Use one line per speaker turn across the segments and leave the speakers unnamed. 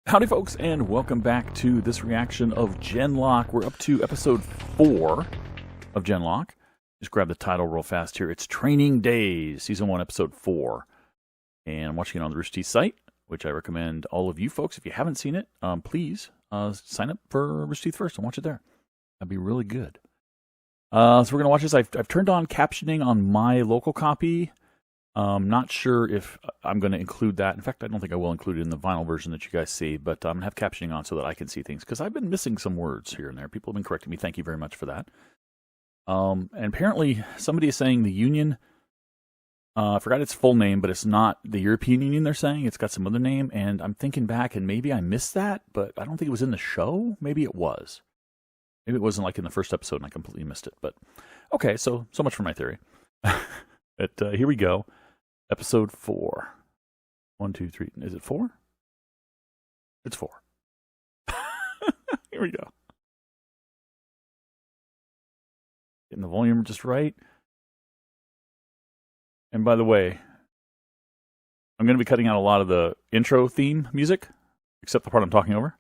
Howdy folks, and welcome back to this reaction of Genlock. We're up to episode 4 of Genlock. Just grab the title real fast here. It's Training Days, Season 1, Episode 4. And I'm watching it on the Rooster Teeth site, which I recommend all of you folks, if you haven't seen it, please sign up for Rooster Teeth first and watch it there. That'd be really good. So we're going to watch this. I've turned on captioning on my local copy. Not sure if I'm going to include that. In fact, I don't think I will include it in the vinyl version that you guys see, but I'm going to have captioning on so that I can see things, because I've been missing some words here and there. People have been correcting me. Thank you very much for that. And apparently somebody is saying the Union, I forgot its full name, but it's not the European Union they're saying. It's got some other name, and I'm thinking back, and maybe I missed that, but I don't think it was in the show. Maybe it was. Maybe it wasn't like in the first episode and I completely missed it. But okay, so much for my theory. But here we go. Episode 4. 1, 2, 3. Is it 4? It's 4. Here we go. Getting the volume just right. And by the way, I'm going to be cutting out a lot of the intro theme music, except the part I'm talking over,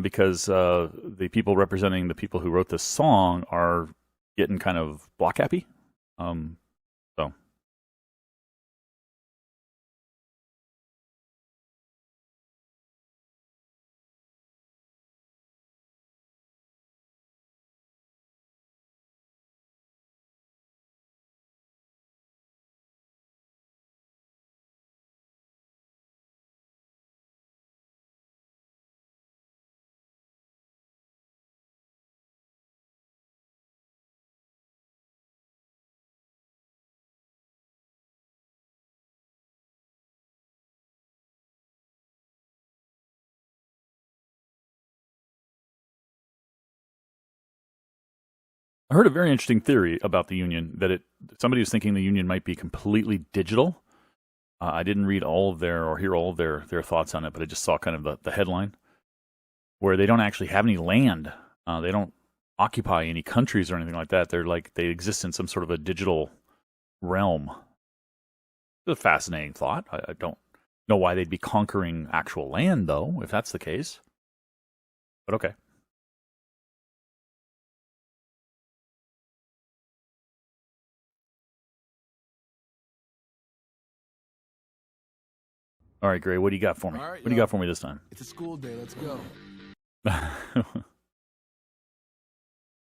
because the people representing the people who wrote this song are getting kind of block happy. So. I heard a very interesting theory about the Union, that somebody was thinking the Union might be completely digital. I didn't read all of or hear all of their thoughts on it, but I just saw kind of the headline, where they don't actually have any land. They don't occupy any countries or anything like that. They exist in some sort of a digital realm. It's a fascinating thought. I don't know why they'd be conquering actual land, though, if that's the case. But okay. All right, Gray, what do you got for me? What do you got for me this time?
It's a school day. Let's go.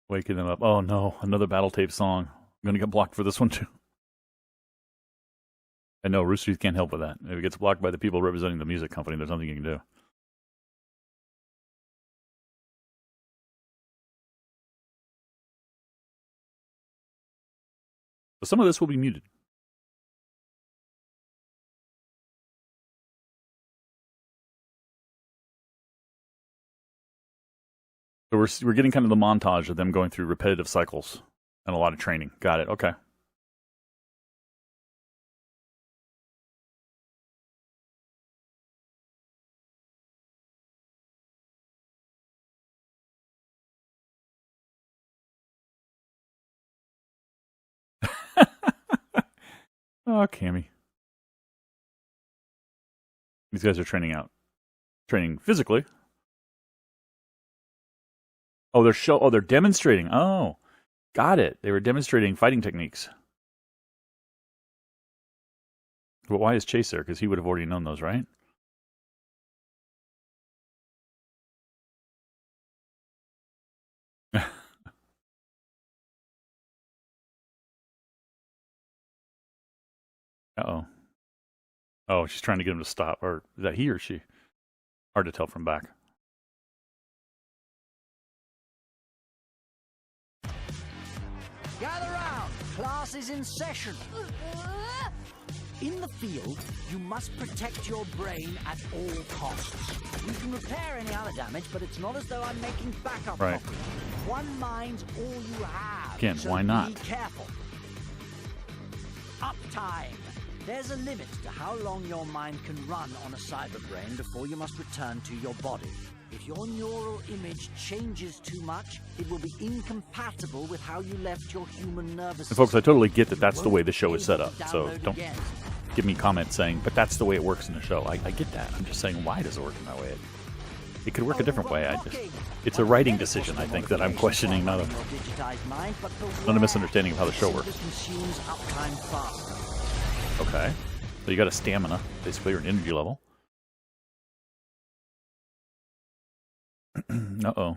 Waking them up. Oh, no. Another battle tape song. I'm going to get blocked for this one, too. And no, Rooster Teeth can't help with that. If it gets blocked by the people representing the music company, there's nothing you can do. But some of this will be muted. So we're getting kind of the montage of them going through repetitive cycles and a lot of training. Got it. Okay. Oh, Cammy. These guys are training physically. Oh, they're demonstrating. Oh, got it. They were demonstrating fighting techniques. But why is Chase there? Because he would have already known those, right? Uh-oh. Oh, she's trying to get him to stop. Or is that he or she? Hard to tell from back.
Gather round! Class is in session. In the field, you must protect your brain at all costs. You can repair any other damage, but it's not as though I'm making backup
right.
copies. One mind's all you have.
Again,
so
why not?
Be careful. Uptime. There's a limit to how long your mind can run on a cyber brain before you must return to your body. If your neural image changes too much, it will be incompatible with how you left your human nervous system.
And folks, I totally get that that's the way the show is set up, so don't give me comments saying, but that's the way it works in the show. I get that. I'm just saying, why does it work in that way? It could work a different way. It's a writing decision, I think, that I'm questioning, not a misunderstanding of how the show works. Okay. So you got a stamina, basically, or an energy level. Uh-oh.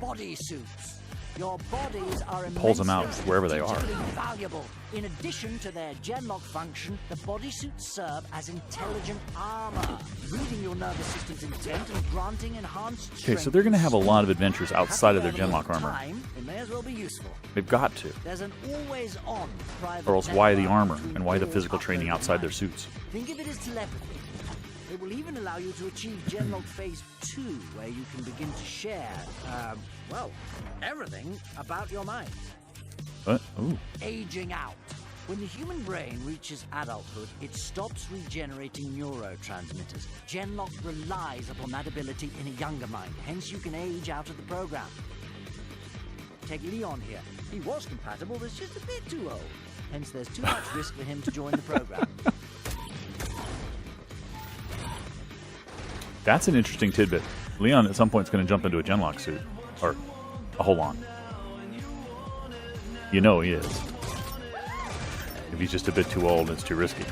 Body suits. Your bodies are
Pulls them out wherever they are.
Valuable. In addition to their genlock function, the bodysuits serve as intelligent armor, reading your nervous system's intent and granting enhanced strength.
Okay, so they're going to have a lot of adventures outside of their genlock armor.
It may as well be useful.
They've got to.
There's an always-on private
Or else why the armor
network
and why the
between
physical
all
training outside their suits?
Think of it as telepathy. It will even allow you to achieve Genlock Phase 2, where you can begin to share, well, everything about your mind.
What? Ooh.
Aging out. When the human brain reaches adulthood, it stops regenerating neurotransmitters. Genlock relies upon that ability in a younger mind, hence you can age out of the program. Take Leon here. He was compatible, but just a bit too old. Hence there's too much risk for him to join the program.
That's an interesting tidbit. Leon at some point is going to jump into a genlock suit. Or a hold-on. You know he is. If he's just a bit too old, it's too risky.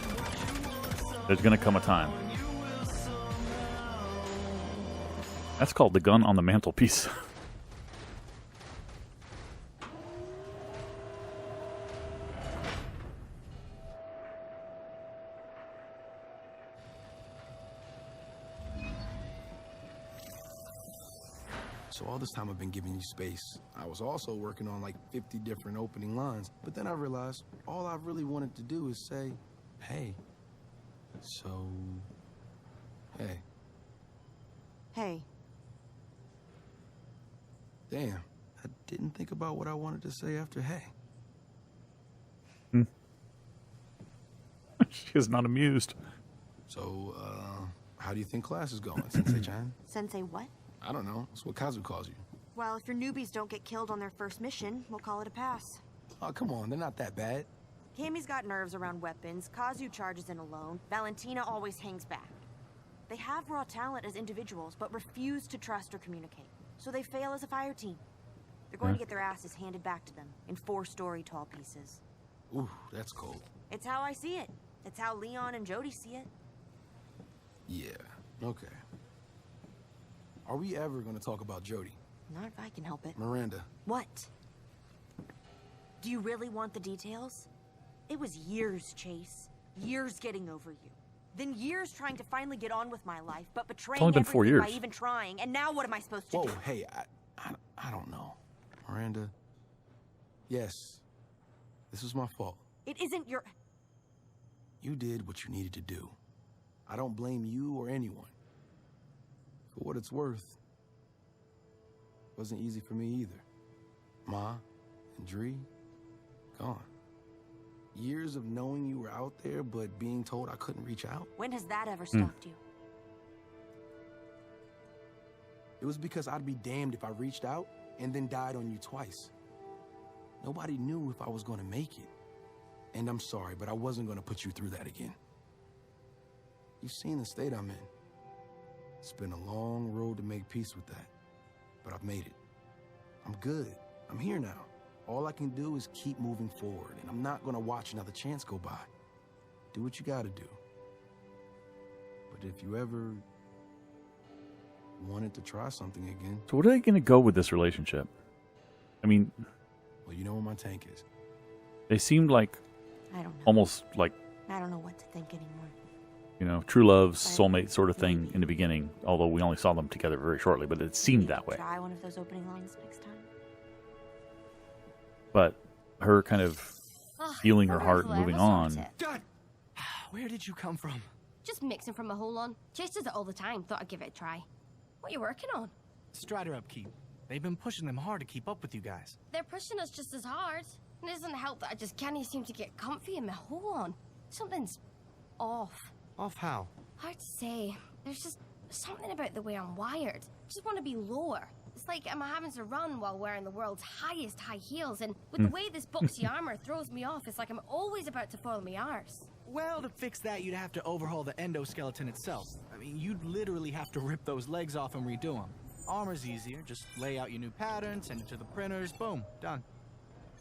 There's going to come a time. That's called the gun on the mantelpiece.
So all this time I've been giving you space. I was also working on like 50 different opening lines, but then I realized all I really wanted to do is say, hey. So, hey.
Hey.
Damn, I didn't think about what I wanted to say after hey.
She is not amused.
So, how do you think class is going, Sensei-chan?
Sensei what?
I don't know. That's what Kazu calls you.
Well, if your newbies don't get killed on their first mission, we'll call it a pass.
Oh, come on. They're not that bad.
Cammy's got nerves around weapons, Kazu charges in alone, Valentina always hangs back. They have raw talent as individuals, but refuse to trust or communicate. So they fail as a fire team. They're going to get their asses handed back to them in 4-story tall pieces.
Ooh, that's cold.
It's how I see it. It's how Leon and Jody see it.
Yeah, okay. Are we ever going to talk about Jody?
Not if I can help it.
Miranda.
What? Do you really want the details? It was years, Chase. Years getting over you. Then years trying to finally get on with my life, but betraying
only been 4
everything
years.
by even trying. And now what am I supposed to
Whoa,
do?
hey, I don't know. Miranda. Yes. This was my fault.
It isn't your...
You did what you needed to do. I don't blame you or anyone. For what it's worth, it wasn't easy for me either. Ma and Dree, gone. Years of knowing you were out there, but being told I couldn't reach out.
When has that ever stopped you?
It was because I'd be damned if I reached out and then died on you twice. Nobody knew if I was going to make it. And I'm sorry, but I wasn't going to put you through that again. You've seen the state I'm in. It's been a long road to make peace with that. But I've made it. I'm good. I'm here now. All I can do is keep moving forward, and I'm not going to watch another chance go by. Do what you got to do. But if you ever wanted to try something again...
So what are they going to go with this relationship? I mean...
Well, you know where my tank is.
They seemed like...
I don't know.
Almost like...
I don't know what to think anymore.
You know, true love, soulmate sort of thing in the beginning. Although we only saw them together very shortly, but it seemed that way.
Try one of those opening lines next time.
But her kind of healing her heart and moving on.
God! Where did you come from?
Just mixing from a hole on. Chase does it all the time. Thought I'd give it a try. What are you working on?
Strider upkeep. They've been pushing them hard to keep up with you guys.
They're pushing us just as hard. And it doesn't help that I just can't seem to get comfy in my hole on. Something's off.
Off how?
Hard to say. There's just something about the way I'm wired. Just want to be lower. It's like I'm having to run while wearing the world's highest high heels, and with the way this boxy armor throws me off, it's like I'm always about to fall on my arse.
Well, to fix that, you'd have to overhaul the endoskeleton itself. I mean, you'd literally have to rip those legs off and redo them. Armor's easier. Just lay out your new pattern, send it to the printers, boom, done.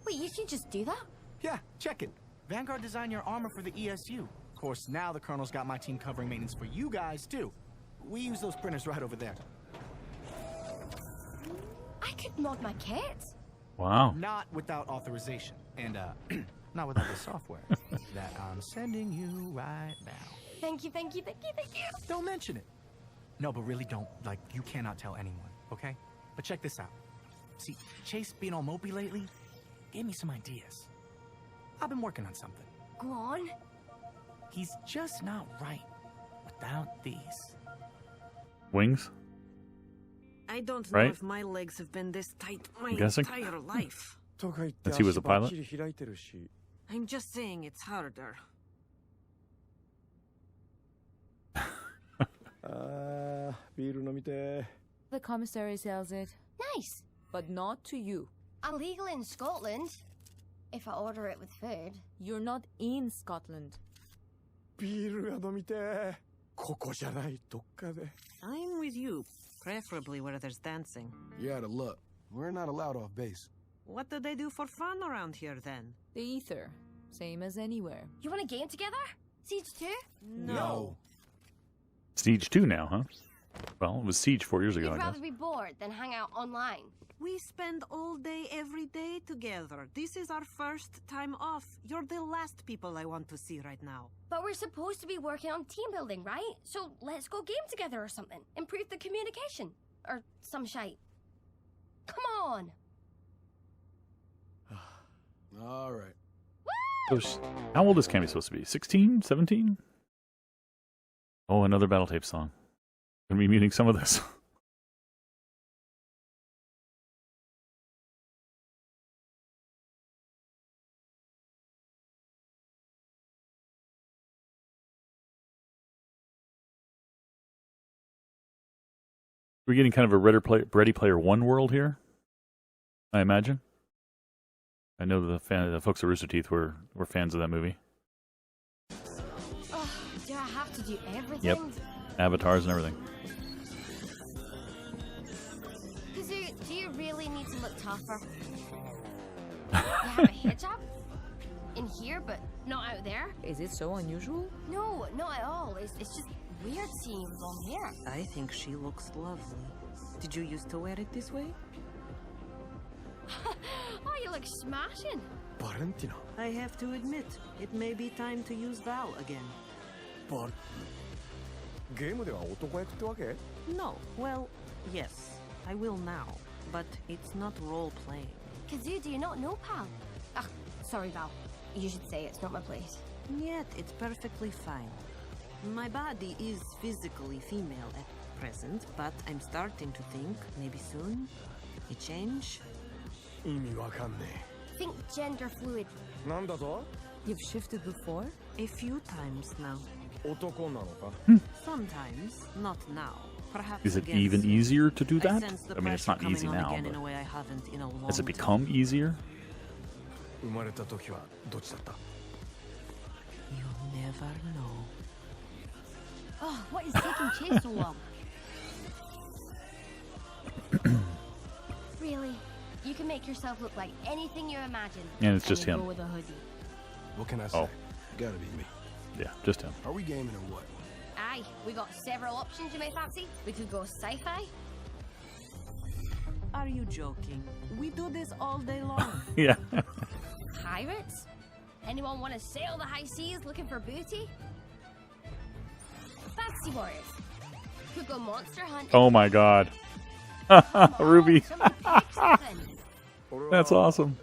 Wait, you can just do that?
Yeah, check it. Vanguard designed your armor for the ESU. Of course, now the Colonel's got my team covering maintenance for you guys, too. We use those printers right over there.
I could mod my kit.
Wow.
Not without authorization. And, not without the software that I'm sending you right now.
Thank you, thank you, thank you, thank you.
Don't mention it. No, but really don't. Like, you cannot tell anyone, okay? But check this out. See, Chase being all mopey lately gave me some ideas. I've been working on something.
Go on.
He's just not right without these.
Wings?
I don't
Right?
know if my legs have been this tight my
guessing.
entire life.
Since he was a pilot?
I'm just saying it's harder.
The commissary sells it,
Nice.
but not to you.
I'm legal in Scotland. If I order it with food.
You're not in Scotland.
I'm with you, preferably where there's dancing.
You're out of luck. We're not allowed off base.
What do they do for fun around here then?
The ether. Same as anywhere.
You want a game together? Siege 2?
No.
Siege 2 now, huh? Well, it was Siege 4 years ago,
You'd
I
rather
guess.
be bored than hang out online.
We spend all day, every day together. This is our first time off. You're the last people I want to see right now.
But we're supposed to be working on team building, right? So let's go game together or something. Improve the communication. Or some shite. Come on!
All right.
How old is Cammy supposed to be? 16? 17? Oh, another battle tape song. Gonna be muting some of this. We're getting kind of a Ready Player One world here, I imagine. I know the folks at Rooster Teeth were fans of that movie.
Oh, do I have to do everything?
Yep. Avatars and everything.
Kazoo, do you really need to look tougher? You have a hijab? In here, but not out there?
Is it so unusual?
No, not at all. It's just weird seeing long hair.
I think she looks lovely. Did you used to wear it this way?
Oh, you look smashing.
I have to admit, it may be time to use Val again. No, well, yes, I will now, but it's not role-playing.
Kazoo, do you not know, pal? Ah, sorry, Val. You should say it's not my place.
Yet, it's perfectly fine. My body is physically female at present, but I'm starting to think, maybe soon, a change?
Think gender fluid.
You've shifted before?
A few times now. Sometimes, not now. Perhaps
Is it
against-
even easier to do
I
that?
sense the
I mean, it's
pressure
not easy
coming on
now,
again in a
but
way I haven't in a long
has it
time.
become easier?
You'll never know.
Oh, what is taking Chase so long? Really? You can make yourself look like anything you imagine.
And it's just
you
him.
Go with a hoodie.
What can I say?
Oh.
Gotta be me.
Yeah, just him.
Are we gaming or what?
Aye, we got several options you may fancy. We could go sci-fi.
Are you joking? We do this all day long.
Yeah.
Pirates? Anyone want to sail the high seas looking for booty? Fantasy warriors. Could go monster hunting.
Oh my god.
Come on,
Ruby.
somebody pick something.
That's awesome.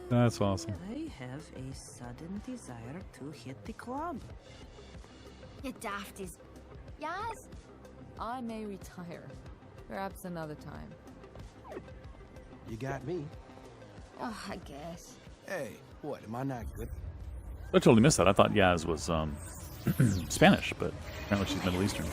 That's awesome.
I have a sudden desire to hit the club.
You dafties. Yes?
I may retire. Perhaps another time.
You got me.
Oh, I guess.
Hey, what? Am I not good?
I totally missed that. I thought Yaz was Spanish, but apparently she's Middle Eastern.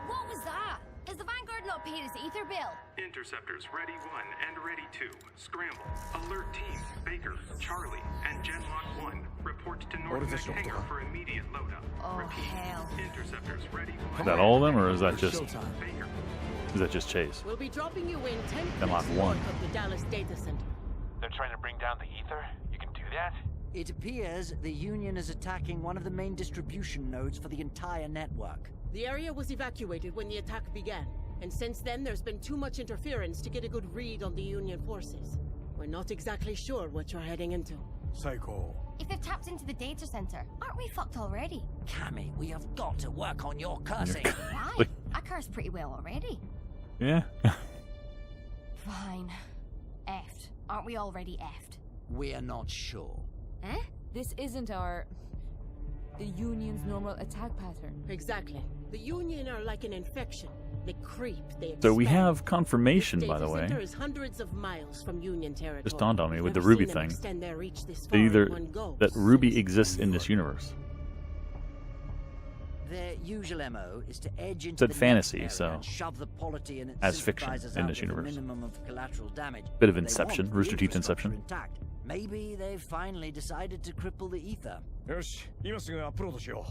What was that? Has the Vanguard not paid his ether bill?
Interceptors ready 1 and ready 2. Scramble. Alert teams Baker, Charlie, and Genlock 1. Report to North Neck Hangar for immediate loadup.
Oh,
Repeat.
hell.
Interceptors ready 1.
Is that all of them, or is that just
Baker.
Chase?
We'll be dropping you in 10
Genlock
minutes
1.
north of the Dallas data center.
They're trying to bring down the ether? You can do that?
It appears the Union is attacking one of the main distribution nodes for the entire network.
The area was evacuated when the attack began, and since then there's been too much interference to get a good read on the Union forces. We're not exactly sure what you're heading into.
Psycho.
If they've tapped into the data center, aren't we fucked already?
Cammy, we have got to work on your cursing.
Why? I curse pretty well already.
Yeah.
Fine. Effed. Aren't we already effed?
We're not sure.
Eh?
This isn't the Union's normal attack pattern.
Exactly. The Union are like an infection. They creep, they expand.
So we have confirmation,
This
by the
data
way.
center is hundreds of miles from Union territory.
Just dawned on me with the
Never
Ruby
seen them
thing.
extend their reach this
That
far in
either
one go.
that Ruby exists in this universe.
Their usual MO is to edge into
Said
the
fantasy,
next
so
area and shove the polity and its
as fiction
sympathizers
in
out
this
with a
universe.
minimum of collateral damage.
Bit of
They
Inception,
want the
Rooster Teeth
infrastructure
Inception.
intact. Maybe they've finally decided to cripple the ether.
よし、今すぐアップロードしよ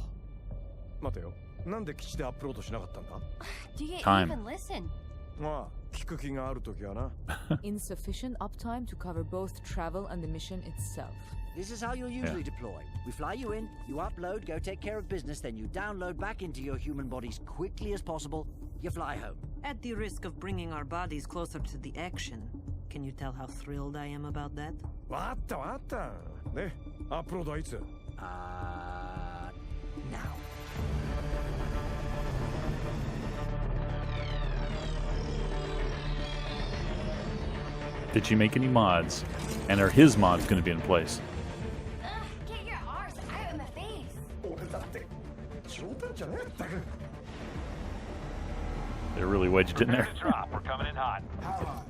う。待てよ。なんで基地でアップロードしなかったんだ？
Do you
Time.
even listen?
まあ、聞く気があるときはな。
Insufficient uptime to cover both travel and the mission itself.
This is how you'll usually deploy. We fly you in, you upload, go take care of business, then you download back into your human bodies quickly as possible, you fly home.
At the risk of bringing our bodies closer to the action, can you tell how thrilled I am about that?
わかったわかった。で、アップロードはいつ？
Now.
Did she make any mods? And are his mods going to be in place?
Get your arse out of my face.
俺だって冗談じゃねえったく。
They're really wedged in there.
Prepare to drop. We're coming in hot.
How high?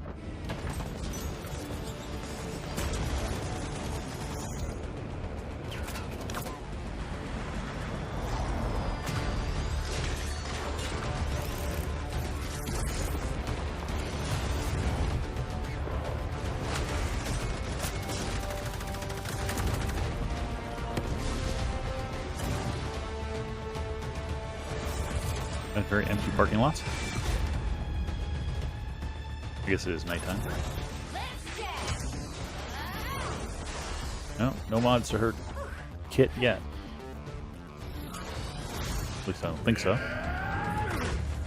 And very empty parking lots. I guess it is nighttime. No, no mods to her kit yet. At least I don't think so.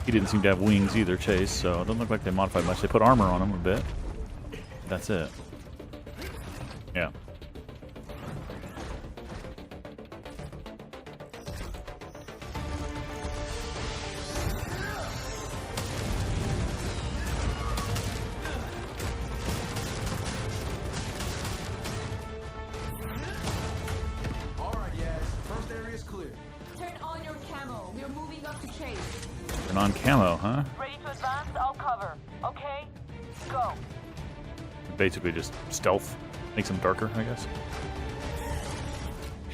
He didn't seem to have wings either, Chase, so it doesn't look like they modified much. They put armor on him a bit. That's it. Yeah.
All right, Yaz. First area is clear.
Turn on your camo. We're moving up to chase.
And on camo, huh?
Ready to advance? I'll cover. Okay? Go.
Basically just stealth. Makes them darker, I guess.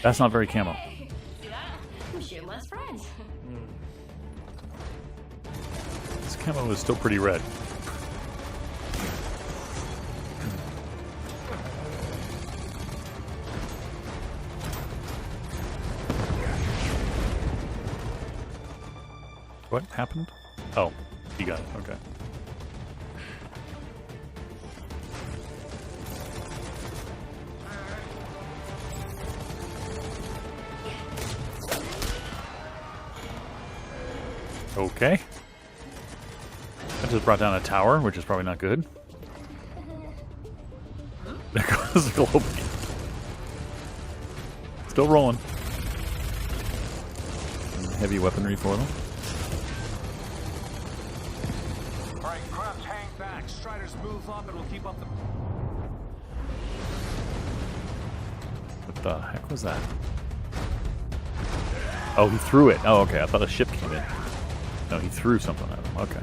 That's not very camo.
See that? I'm shameless friends.
This camo is still pretty red. What happened? Oh, he got it. Okay. Okay. That just brought down a tower, which is probably not good. There goes the globe. Still rolling. Some heavy weaponry for them.
All right, crouch, hang back. Striders move up and we'll keep up the...
What the heck was that? Oh, he threw it. Oh, okay. I thought a ship came in. No, he threw something at him. Okay.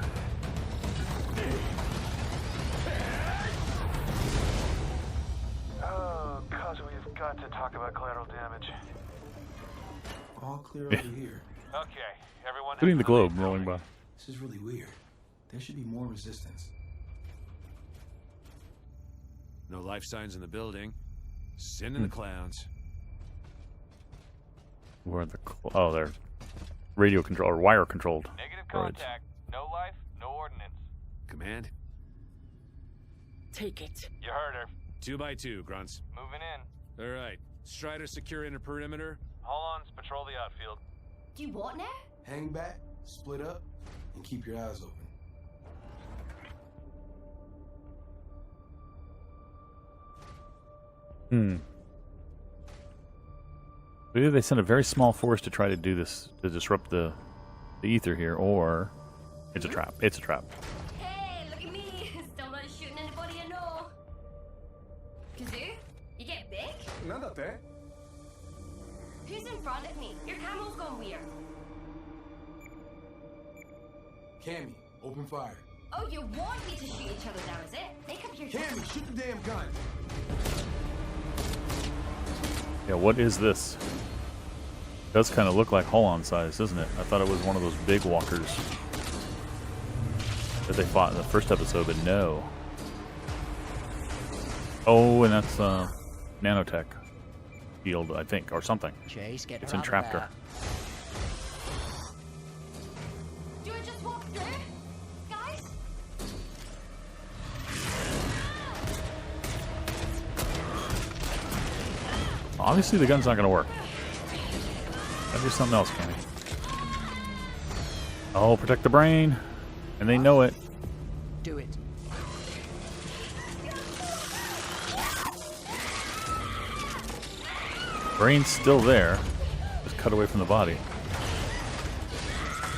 all clear over here.
Okay, everyone.
Including the globe rolling by.
This is really weird. There should be more resistance.
No life signs in the building. Sin in the clouds.
Where are the oh, they're radio control or wire controlled.
Negative
droids.
contact. No life, no ordnance.
Command?
Take it.
You heard her.
2 by 2, grunts.
Moving in.
All right. Strider secure inner perimeter.
Hold-ons, patrol the outfield.
Do you what now?
Hang back, split up, and keep your eyes open.
Either they send a very small force to try to do this, to disrupt the ether here, or it's a trap. It's a trap.
Hey, look at me. Still not shooting anybody I know. Kazoo, you get big? Who's in front of me? Your camel's gone weird.
Cammy, open fire.
Oh, you want me to shoot each other now, is it? Make up your
Cammy, shoot the damn gun.
Yeah, what is this? It does kind of look like Holon size, doesn't it? I thought it was one of those big walkers that they fought in the first episode, but no. Oh, and that's nanotech field, I think, or something.
Chase, get
it's
her
entrapped
out of
her.
Do I just walk through? Guys?
Obviously, the gun's not going to work. Gotta do something else, Kenny. Oh, protect the brain. And they know it.
Do it.
Brain's still there. Just cut away from the body.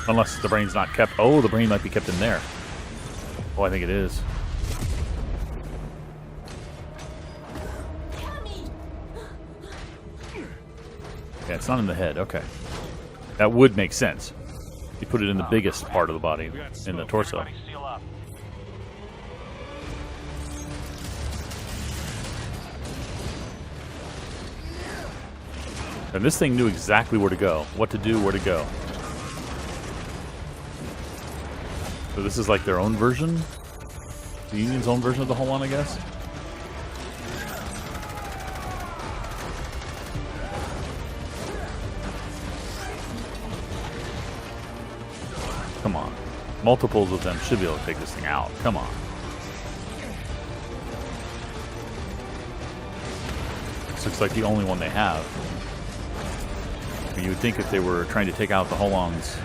Unless the brain's not kept. Oh, the brain might be kept in there. Oh, I think it is. Yeah, it's not in the head. Okay. That would make sense. You put it in the biggest part of the body, in the torso.
Everybody seal up.
And this thing knew exactly where to go, what to do, where to go. So this is like their own version? The Union's own version of the Holon, I guess? Come on. Multiples of them should be able to take this thing out. Come on. This looks like the only one they have. I mean, you would think if they were trying to take out the Holons,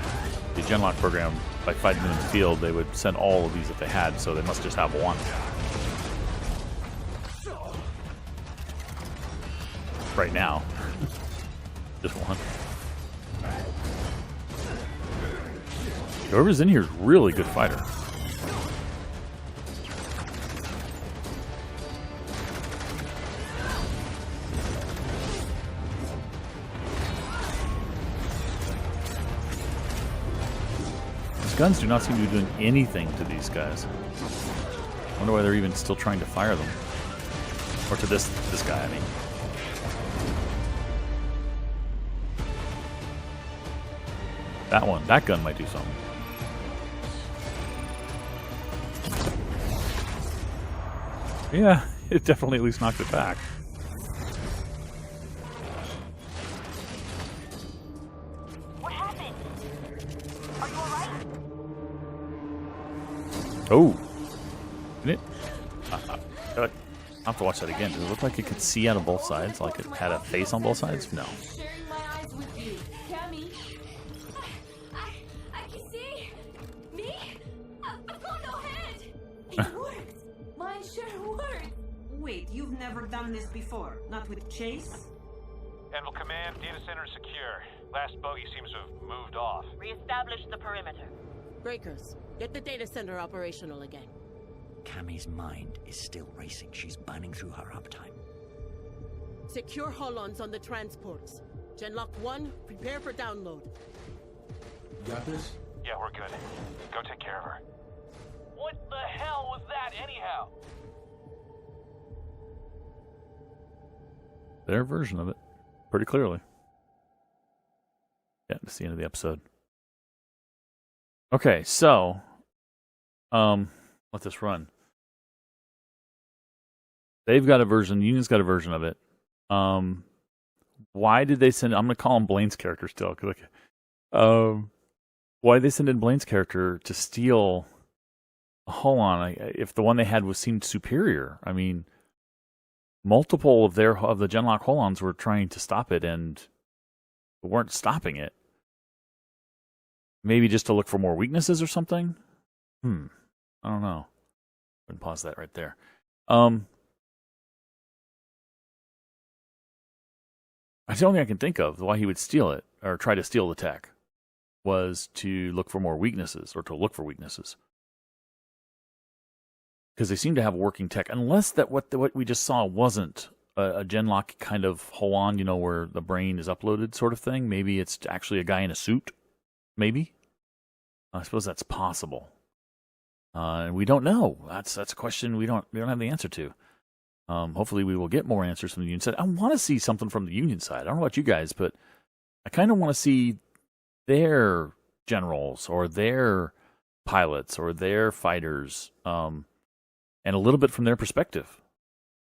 the Genlock program, by fighting them in the field, they would send all of these if they had, so they must just have one. Right now. Just one. Whoever's in here is a really good fighter. These guns do not seem to be doing anything to these guys. I wonder why they're even still trying to fire them. Or to this guy, I mean. That one, that gun might do something. Yeah, it definitely at least knocked it back.
What happened? Are you alright?
Oh. Didn't it? I have to watch that again. Does it look like it could see out of both sides? Like it had a face on both sides? No.
Sharing my eyes with you. Cammy.
I can see. Me? I've got no head.
It worked.
Mine sure worked.
Wait, you've never done this before? Not with Chase?
Admiral Command, data center secure. Last bogey seems to have moved off.
Reestablish the perimeter. Breakers, get the data center operational again.
Cammy's mind is still racing. She's burning through her uptime.
Secure Holons on the transports. Genlock 1, prepare for download.
You got this?
Yeah, we're good. Go take care of her. What the hell was that, anyhow?
Their version of it. Pretty clearly. Yeah, that's the end of the episode. Okay, so let this run. They've got a version. Union's got a version of it. Why did they send? I'm going to call him Blaine's character still. Why did they send in Blaine's character to steal a Holon? If the one they had seemed superior, I mean, multiple of the Genlock Holons were trying to stop it and weren't stopping it. Maybe just to look for more weaknesses or something. I don't know. I'm gonna pause that right there. That's the only thing I can think of why he would steal it or try to steal the tech was to look for more weaknesses or to look for weaknesses. Because they seem to have working tech, unless that what we just saw wasn't a Genlock kind of Holon, you know, where the brain is uploaded sort of thing. Maybe it's actually a guy in a suit. Maybe. I suppose that's possible. And we don't know. That's a question we don't have the answer to. Hopefully we will get more answers from the Union side. I want to see something from the Union side. I don't know about you guys, but I kind of want to see their generals or their pilots or their fighters, and a little bit from their perspective.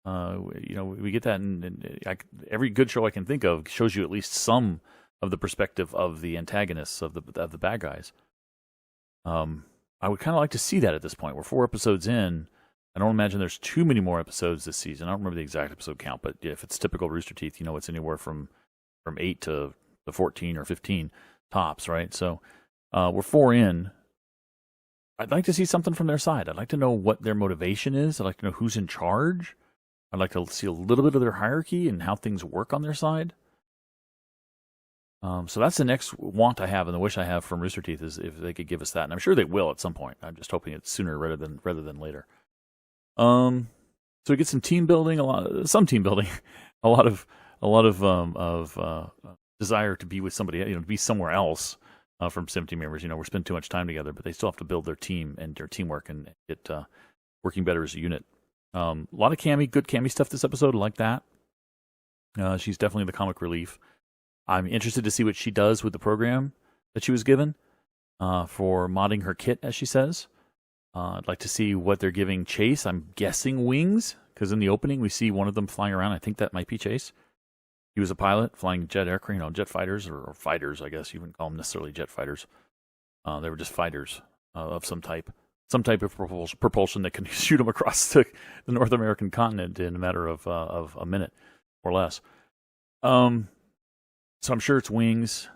You know, we get that in every good show I can think of shows you at least some of the perspective of the antagonists of the bad guys. I would kind of like to see that at this point. We're 4 episodes in. I don't imagine there's too many more episodes this season. I don't remember the exact episode count, but if it's typical Rooster Teeth, you know, it's anywhere from 8 to 14 or 15 tops, right? So we're 4 in. I'd like to see something from their side. I'd like to know what their motivation is. I'd like to know who's in charge. I'd like to see a little bit of their hierarchy and how things work on their side. So that's the next want I have and the wish I have from Rooster Teeth is if they could give us that, and I'm sure they will at some point. I'm just hoping it's sooner rather than later. So we get some team building, a lot of desire to be with somebody, you know, to be somewhere else from some team members. You know, we're spending too much time together, but they still have to build their team and their teamwork and get working better as a unit. A lot of good Cammy stuff this episode. I like that. She's definitely the comic relief. I'm interested to see what she does with the program that she was given for modding her kit, as she says. I'd like to see what they're giving Chase. I'm guessing wings, because in the opening we see one of them flying around. I think that might be Chase. He was a pilot flying jet aircraft, you know, jet fighters or fighters, I guess. You wouldn't call them necessarily jet fighters. They were just fighters of some type of propulsion that can shoot them across the North American continent in a matter of a minute or less. So I'm sure it's wings.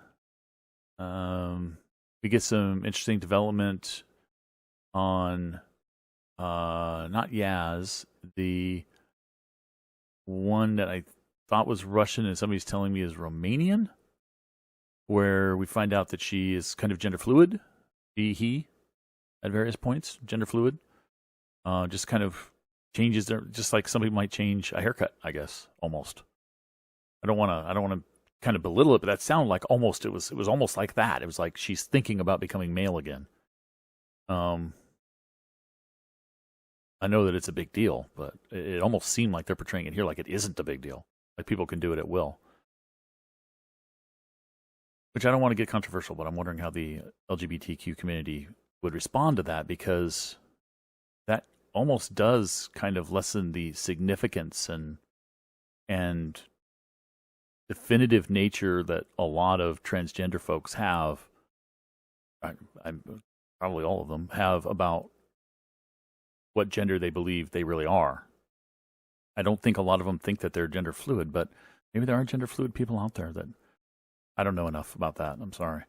We get some interesting development on not Yaz, the one that I thought was Russian and somebody's telling me is Romanian, where we find out that she is kind of gender fluid. He, at various points, gender fluid. Just kind of changes their, just like somebody might change a haircut, I guess, almost. I don't want to kind of belittle it, but that sounded like almost, it was almost like that. It was like she's thinking about becoming male again. I know that it's a big deal, but it almost seemed like they're portraying it here like it isn't a big deal. Like people can do it at will. Which I don't want to get controversial, but I'm wondering how the LGBTQ community would respond to that, because that almost does kind of lessen the significance and definitive nature that a lot of transgender folks have. I'm probably all of them have about what gender they believe they really are. I don't think a lot of them think that they're gender fluid, but maybe there are gender fluid people out there that I don't know enough about that. I'm sorry.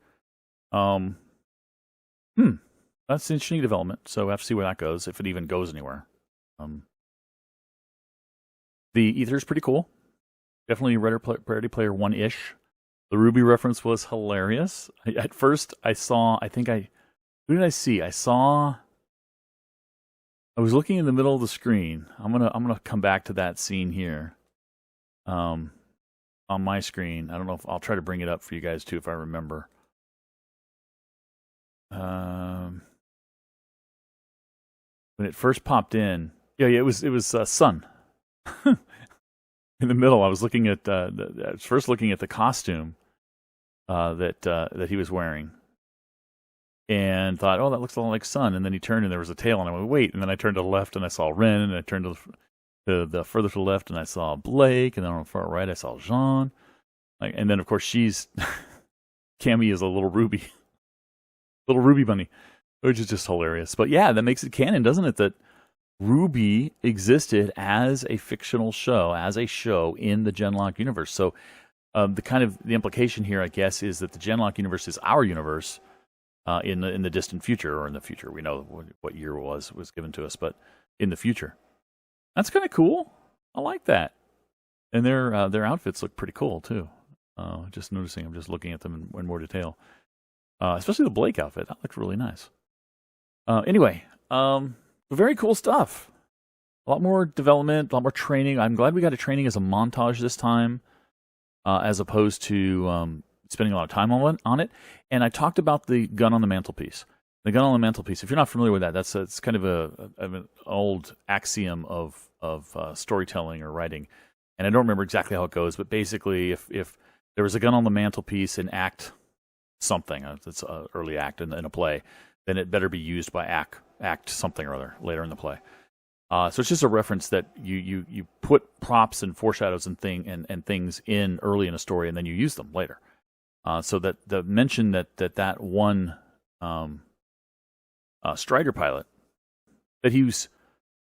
That's an interesting development, so we'll have to see where that goes, if it even goes anywhere. The ether is pretty cool. Definitely Ready Player 1-ish. The Ruby reference was hilarious. At first, who did I see? I was looking in the middle of the screen. I'm gonna come back to that scene here. On my screen. I don't know if I'll try to bring it up for you guys too if I remember. When it first popped in, it was Sun. In the middle, I was looking at I was first looking at the costume, that he was wearing, and thought, oh, that looks a lot like Sun. And then he turned and there was a tail, and I went, wait. And then I turned to the left and I saw Ren, and I turned to the further to the left and I saw Blake, and then on the far right I saw Jean. And then of course she's Cammy is a little Ruby bunny, which is just hilarious. But yeah, that makes it canon, doesn't it? That Ruby existed as a fictional show, as a show in the Genlock universe. So the implication here, I guess, is that the Genlock universe is our universe in the distant future, or in the future. We know what year was given to us, but in the future. That's kind of cool. I like that. And their outfits look pretty cool too. Just noticing, I'm just looking at them in more detail. Especially the Blake outfit. That looked really nice. Anyway, very cool stuff. A lot more development, a lot more training. I'm glad we got a training as a montage this time, as opposed to spending a lot of time on it. And I talked about the gun on the mantelpiece. The gun on the mantelpiece. If you're not familiar with that, it's kind of an old axiom of storytelling or writing. And I don't remember exactly how it goes, but basically, if there was a gun on the mantelpiece in act something, it's an early act in a play, then it better be used by act something or other later in the play. So it's just a reference that you put props and foreshadows and things in early in a story, and then you use them later. So that the mention that one Strider pilot, that he was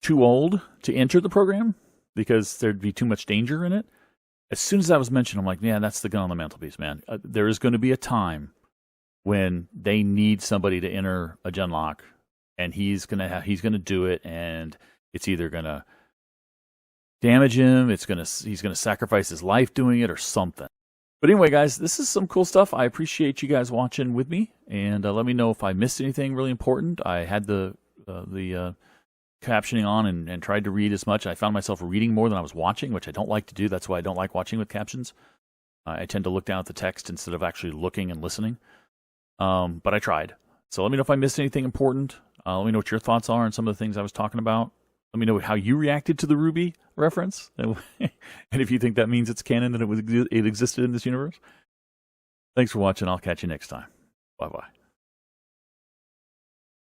too old to enter the program because there'd be too much danger in it. As soon as that was mentioned, I'm like, yeah, that's the gun on the mantelpiece, man. There is going to be a time when they need somebody to enter a Genlock, and he's gonna do it, and it's either gonna damage him, he's gonna sacrifice his life doing it, or something. But anyway, guys, this is some cool stuff. I appreciate you guys watching with me, and let me know if I missed anything really important. I had the captioning on and tried to read as much. I found myself reading more than I was watching, which I don't like to do. That's why I don't like watching with captions. I tend to look down at the text instead of actually looking and listening. But I tried. So let me know if I missed anything important. Let me know what your thoughts are on some of the things I was talking about. Let me know how you reacted to the Ruby reference, and if you think that means it's canon, that it existed in this universe. Thanks for watching. I'll catch you next time. Bye-bye.